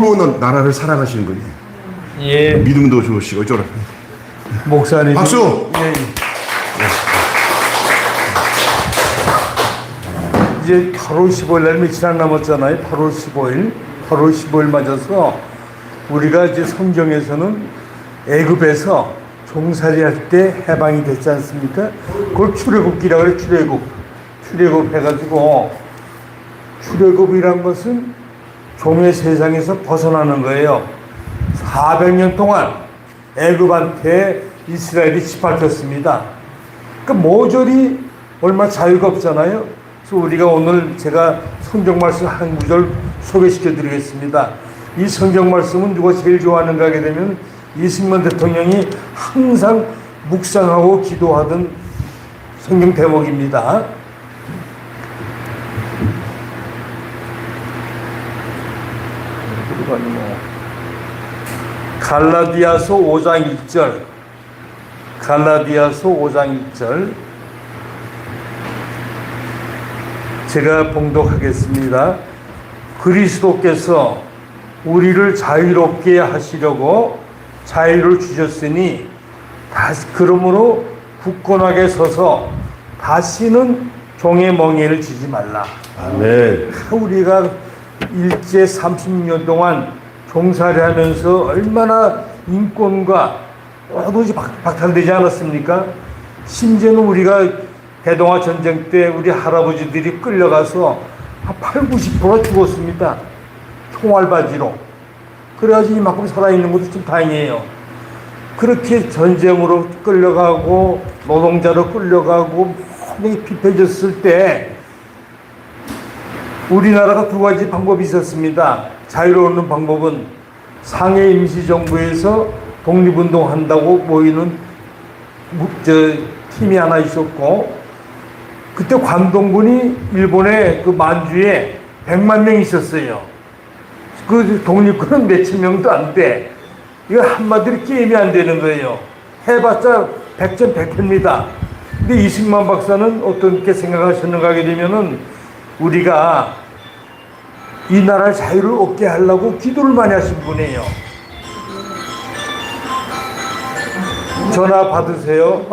는 나라를 사랑하시는 분이에요. 예, 믿음도 좋으시고 저런. 목사님. 박수! 예. 이제 8월 15일 날 며칠 안 남았잖아요. 8월 15일. 8월 15일 맞아서 우리가 이제 성경에서는 애굽에서 종살이할 때 해방이 됐지 않습니까? 그걸 출애굽기라고 그래. 출애굽 해가지고, 출애굽이란 것은 종의 세상에서 벗어나는 거예요. 400년 동안 애굽한테 이스라엘이 짓밟혔습니다. 그러니까 모조리 얼마 자유가 없잖아요. 그래서 우리가 오늘 제가 성경 말씀 한 구절 소개시켜 드리겠습니다. 이 성경 말씀은 누가 제일 좋아하는가 하게 되면 이승만 대통령이 항상 묵상하고 기도하던 성경 대목입니다. 갈라디아서 5장 1절. 갈라디아서 5장 1절. 제가 봉독하겠습니다. 그리스도께서 우리를 자유롭게 하시려고 자유를 주셨으니 다시 그러므로 굳건하게 서서 다시는 종의 멍에를 지지 말라. 아멘. 우리가 일제 30년 동안 종살이하면서 얼마나 인권과 도저히 박탈되지 않았습니까? 심지어는 우리가 대동아 전쟁 때 우리 할아버지들이 끌려가서 한 80~90% 죽었습니다. 총알바지로. 그래가지고 이만큼 살아있는 것도 좀 다행이에요. 그렇게 전쟁으로 끌려가고 노동자로 끌려가고 많이 피폐해졌을 때 우리나라가 두 가지 방법이 있었습니다. 자유로 얻는 방법은 상해 임시정부에서 독립운동한다고 모이는 팀이 하나 있었고, 그때 관동군이 일본의 그 만주에 100만 명 있었어요. 그 독립군은 몇천 명도 안 돼. 이거 한마디로 게임이 안 되는 거예요. 해봤자 100전 100패입니다. 근데 이승만 박사는 어떻게 생각하셨는가 하게 되면은 우리가 이 나라의 자유를 얻게 하려고 기도를 많이 하신 분이에요. 전화 받으세요.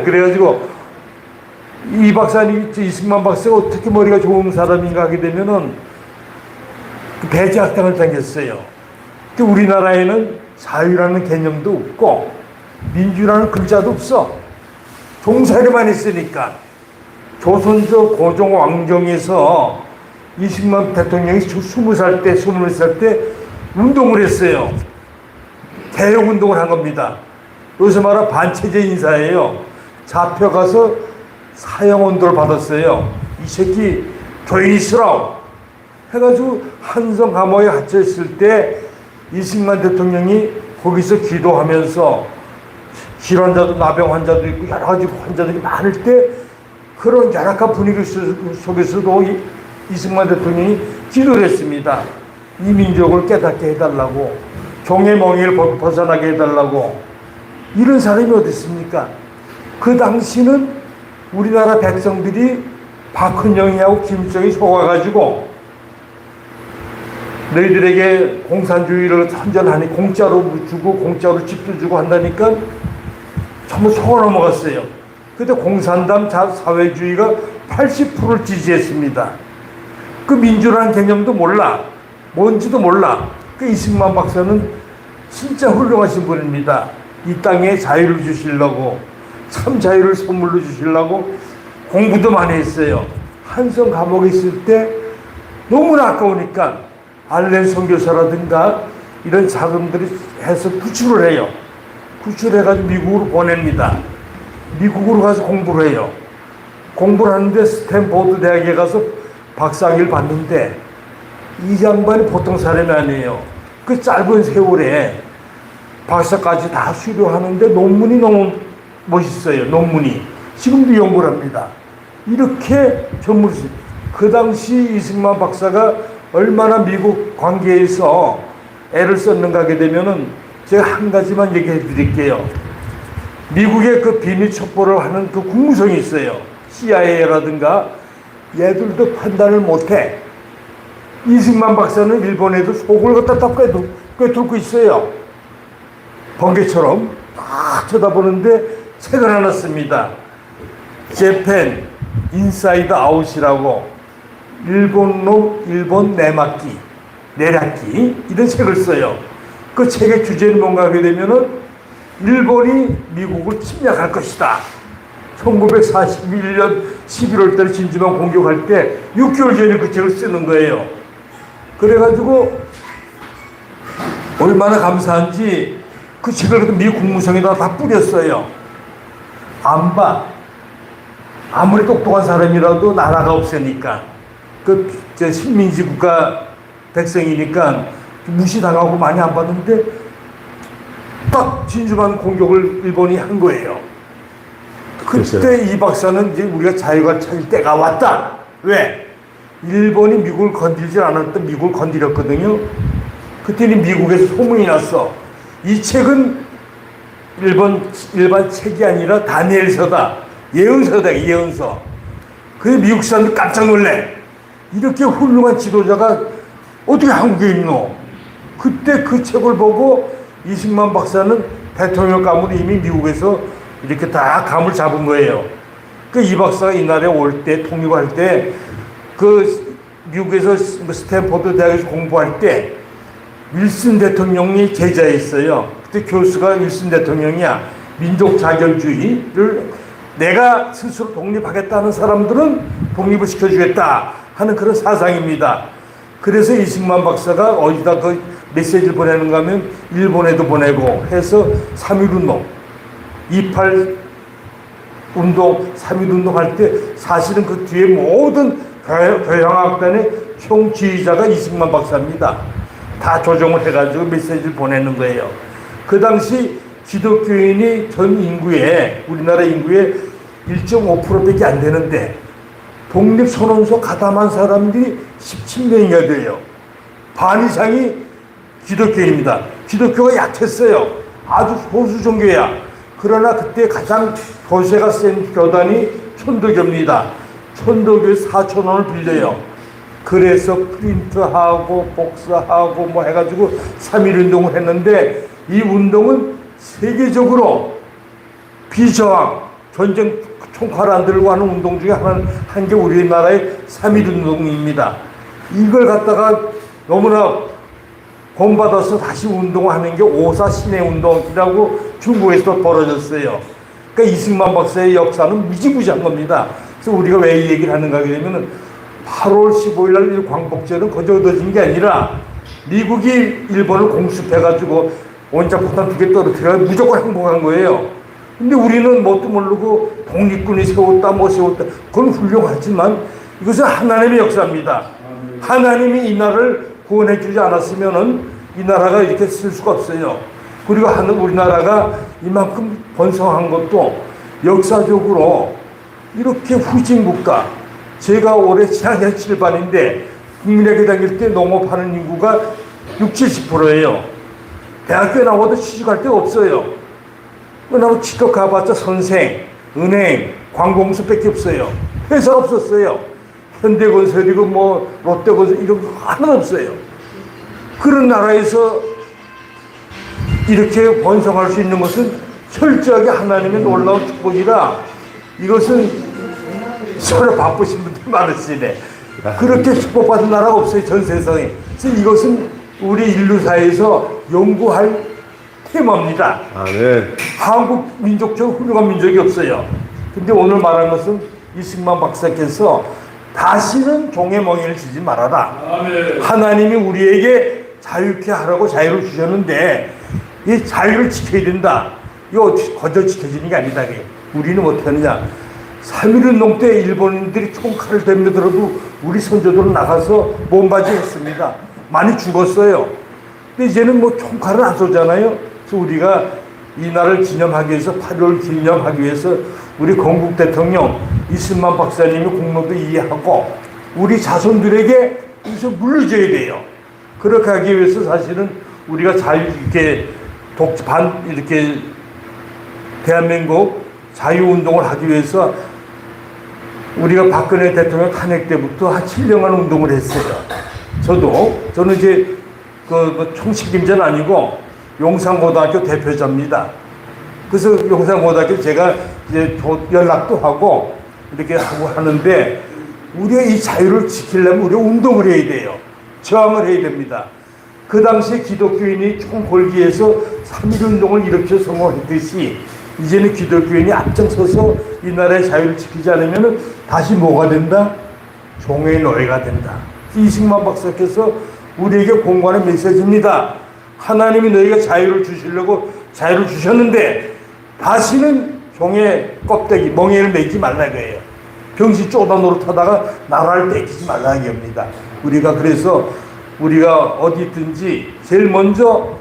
그래가지고 이 박사님, 이승만 박사가 어떻게 머리가 좋은 사람인가 하게 되면은 배제학당을 다녔어요. 우리나라에는 자유라는 개념도 없고 민주라는 글자도 없어. 종살이만 했으니까. 조선조 고종 왕정에서 이승만 대통령이 20살 때, 21살 때 운동을 했어요. 개혁운동을 한 겁니다. 여기서 말하는 반체제 인사예요. 잡혀가서 사형언도를 받았어요. 이 새끼 조용히 있으라고 해가지고 한성 감옥에 갇혀있을 때 이승만 대통령이 거기서 기도하면서 질환자도 나병 환자도 있고 여러 가지 환자들이 많을 때 그런 열악한 분위기 속에서도 이승만 대통령이 기도를 했습니다. 이 민족을 깨닫게 해달라고, 종의 멍에를 벗어나게 해달라고. 이런 사람이 어디 있습니까? 그 당시는 우리나라 백성들이 박헌영이하고 김일성이 속아가지고 너희들에게 공산주의를 선전하니 공짜로 주고 공짜로 집도 주고 한다니까 전부 속아 넘어갔어요. 그때 공산당 사회주의가 80%를 지지했습니다. 그 민주라는 개념도 몰라. 뭔지도 몰라. 그 이승만 박사는 진짜 훌륭하신 분입니다. 이 땅에 자유를 주시려고, 참 자유를 선물로 주시려고 공부도 많이 했어요. 한성 감옥에 있을 때 너무나 아까우니까 알렌 선교사라든가 이런 자금들이 해서 구출을 해요. 구출해가지고 미국으로 보냅니다. 미국으로 가서 공부를 해요. 공부를 하는데 스탠포드 대학에 가서 박사학위를 받는데 이 양반이 보통 사람이 아니에요. 그 짧은 세월에 박사까지 다 수료하는데 논문이 너무 멋있어요. 논문이. 지금도 연구를 합니다. 이렇게 전문이. 그 당시 이승만 박사가 얼마나 미국 관계에서 애를 썼는가 하게 되면은 제가 한 가지만 얘기해 드릴게요. 미국의 그 비밀 첩보를 하는 그 국무성이 있어요. CIA라든가 얘들도 판단을 못해. 이승만 박사는 일본에도 속을 갖다 딱 꿰뚫고 있어요. 번개처럼 딱 쳐다보는데 책을 하나 씁니다. 재팬 인사이드 아웃이라고 일본 내막기 내략기 이런 책을 써요. 그 책의 주제는 뭔가 하게 되면은 일본이 미국을 침략할 것이다. 1941년 11월 달에 진주만 공격할 때 6개월 전에 그 책을 쓰는 거예요. 그래가지고 얼마나 감사한지 그 책을 미국 국무성에다 다 뿌렸어요. 안 봐. 아무리 똑똑한 사람이라도 나라가 없으니까 그 식민지 국가 백성이니까 무시당하고 많이 안 받는데 딱 진주만 공격을 일본이 한 거예요. 그때 그렇죠. 이 박사는 이제 우리가 자유가 찾을 때가 왔다. 왜? 일본이 미국을 건들지 않았던 미국을 건드렸거든요. 그때는 미국에서 소문이 났어. 이 책은 일반 책이 아니라 다니엘서다. 예언서다, 예언서. 그래서 미국 사람들 깜짝 놀래. 이렇게 훌륭한 지도자가 어떻게 한국에 있노? 그때 그 책을 보고 이승만 박사는 대통령감으로 이미 미국에서 이렇게 다 감을 잡은 거예요. 그 이 박사가 이날에 올 때, 통역할 때, 그 미국에서 스탠포드 대학에서 공부할 때 윌슨 대통령이 제자였어요. 그때 교수가 윌슨 대통령이야. 민족 자결주의를 내가 스스로 독립하겠다는 사람들은 독립을 시켜주겠다 하는 그런 사상입니다. 그래서 이승만 박사가 어디다 그 메시지를 보내는가 하면 일본에도 보내고 해서 3.1운동, 28 운동, 3.1운동 할 때 사실은 그 뒤에 모든 교향악단의 총지휘자가 이승만 박사입니다. 다 조정을 해가지고 메시지를 보내는 거예요. 그 당시 기독교인이 전 인구의, 우리나라 인구의 1.5%밖에 안 되는데 독립선언서 가담한 사람들이 17명이나 돼요. 반 이상이 기독교인입니다. 기독교가 약했어요. 아주 보수 종교야. 그러나 그때 가장 도세가 센 교단이 천도교입니다. 천도교에 4,000원을 빌려요. 그래서 프린트하고 복사하고 뭐 해가지고 3.1운동을 했는데 이 운동은 세계적으로 비저항, 전쟁 총칼 안 들고 하는 운동 중에 한 게 우리나라의 3.1운동입니다. 이걸 갖다가 너무나 본받아서 다시 운동하는 게 오사 신해운동이라고 중국에서도 벌어졌어요. 그러니까 이승만 박사의 역사는 무지무지한 겁니다. 그래서 우리가 왜 이 얘기를 하는가 하면은 8월 15일 날 광복절은 거저 얻어진 게 아니라 미국이 일본을 공습해가지고 원자폭탄 2개 떨어뜨려 무조건 항복한 거예요. 근데 우리는 뭣도 모르고 독립군이 세웠다 뭐 세웠다 그건 훌륭하지만 이것은 하나님의 역사입니다. 하나님이 이 나라를 구원해 주지 않았으면은 이 나라가 이렇게 쓸 수가 없어요. 그리고 우리나라가 이만큼 번성한 것도 역사적으로 이렇게 후진국가, 제가 올해 지난해 7반인데 국민학교 다닐 때 농업하는 인구가 60, 70%예요. 대학교 나와도 취직할 데가 없어요. 나도 취업 가봤자 선생, 은행, 관공서밖에 없어요. 회사 없었어요. 현대건설이고 뭐 롯데건설 이런 거 하나 없어요. 그런 나라에서 이렇게 번성할 수 있는 것은 철저하게 하나님의 놀라운 축복이라 이것은 서로 바쁘신 분들 많으시네. 그렇게 축복받은 나라가 없어요, 전 세상에. 그래서 이것은 우리 인류사에서 연구할 테마입니다. 아멘. 한국 민족적 훌륭한 민족이 없어요. 근데 오늘 말한 것은 이승만 박사께서 다시는 종의 멍에를 지지 말아라. 아멘. 하나님이 우리에게 자유케 하라고 자유를 주셨는데 이 자유를 지켜야 된다. 이거 거저 지켜지는 게 아니다. 우리는 어떻게 하느냐. 3.1운동 때 일본인들이 총칼을 덤벼들어도 우리 선조들은 나가서 몸바지 했습니다. 많이 죽었어요. 근데 이제는 뭐 총칼을 안 쏘잖아요. 그래서 우리가 이 날을 기념하기 위해서 8.1을 기념하기 위해서 우리 건국 대통령 이승만 박사님의 공로도 이해하고 우리 자손들에게 여기서 물려줘야 돼요. 그렇게 하기 위해서 사실은 우리가 잘 이렇게 이렇게 대한민국 자유운동을 하기 위해서 우리가 박근혜 대통령 탄핵 때부터 한 7년간 운동을 했어요. 저는 이제 그 총책임자는 아니고 용산고등학교 대표자입니다. 그래서 용산고등학교 제가 이제 연락도 하고 이렇게 하고 하는데 우리가 이 자유를 지키려면 우리가 운동을 해야 돼요. 저항을 해야 됩니다. 그 당시에 기독교인이 총궐기에서 3.1운동을 일으켜 성공했듯이 이제는 기독교인이 앞장서서 이 나라의 자유를 지키지 않으면 다시 뭐가 된다? 종의 노예가 된다. 이승만 박사께서 우리에게 공고하는 메시지입니다. 하나님이 너희가 자유를 주시려고 자유를 주셨는데 다시는 종의 껍데기, 멍에를 매지 말라 그래요. 병시 쪼다 노릇하다가 나라를 뺏기지 말라 합니다. 우리가 그래서 우리가 어디 있든지 제일 먼저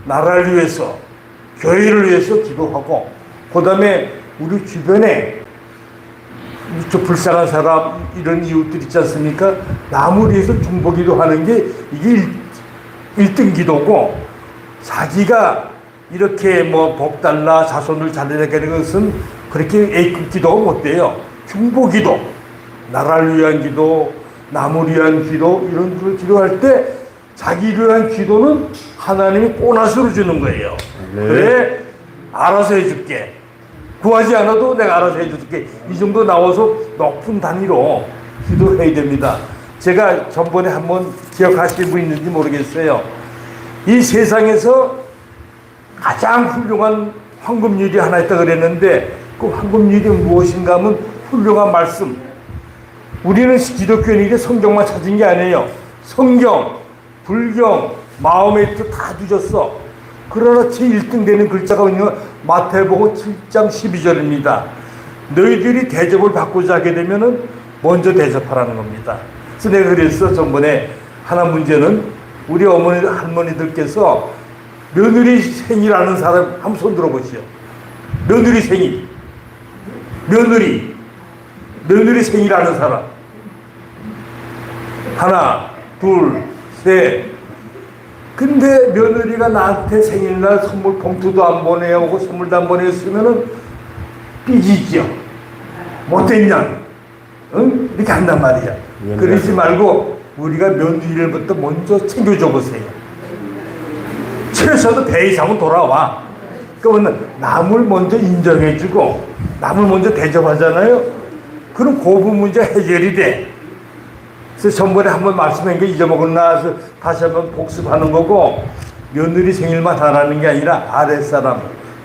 나라를 위해서, 교회를 위해서 기도하고, 그 다음에 우리 주변에 저 불쌍한 사람, 이런 이웃들 있지 않습니까? 남을 위해서 중보기도 하는 게 이게 1등 기도고, 자기가 이렇게 뭐 복 달라, 자손을 잘해내게 하는 것은 그렇게 A급 기도가 못 돼요. 중보기도, 나라를 위한 기도, 남을 위한 기도, 이런 걸 기도할 때 자기를 위한 기도는 하나님이 보너스로 주는 거예요. 네. 그래, 알아서 해줄게. 구하지 않아도 내가 알아서 해줄게. 이 정도 나와서 높은 단위로 기도를 해야 됩니다. 제가 전번에 한번 기억하시는 분 있는지 모르겠어요. 이 세상에서 가장 훌륭한 황금률이 하나 있다 그랬는데 그 황금률이 무엇인가 하면 훌륭한 말씀. 우리는 기독교인에게 성경만 찾은 게 아니에요. 성경, 불경, 마음의 뜻 다 뒤졌어. 그러나 제1등 되는 글자가 뭐냐? 마태복음 7장 12절입니다. 너희들이 대접을 받고자 하게 되면은 먼저 대접하라는 겁니다. 그래서 내가 그랬어. 전번에 하나 문제는 우리 어머니, 할머니들께서 며느리 생일 아는 사람 한번 손 들어보시죠. 며느리 생일. 며느리 생일 아는 사람. 하나, 둘, 셋. 근데 며느리가 나한테 생일날 선물 봉투도 안 보내오고 선물도 안 보내었으면은 삐지죠. 못됐냐? 응? 이렇게 한단 말이야. 그러지 말고 우리가 며느리를부터 먼저 챙겨줘 보세요. 최소한 배 이상은 돌아와. 그러면 남을 먼저 인정해주고 남을 먼저 대접하잖아요. 그럼 그 문제 해결이 돼. 그래서 전번에 한번 말씀한 게 잊어먹었나 해서 다시 한번 복습하는 거고, 며느리 생일만 하라는 게 아니라 아랫사람,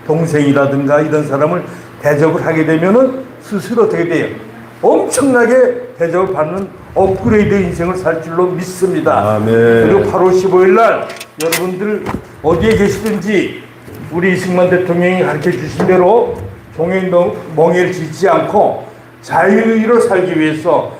동생이라든가 이런 사람을 대접을 하게 되면은 스스로 어떻게 돼요? 엄청나게 대접을 받는 업그레이드 인생을 살 줄로 믿습니다. 아멘. 그리고 8월 15일 날 여러분들 어디에 계시든지 우리 이승만 대통령이 가르쳐 주신 대로 종의 멍에를 짓지 않고 자유의로 살기 위해서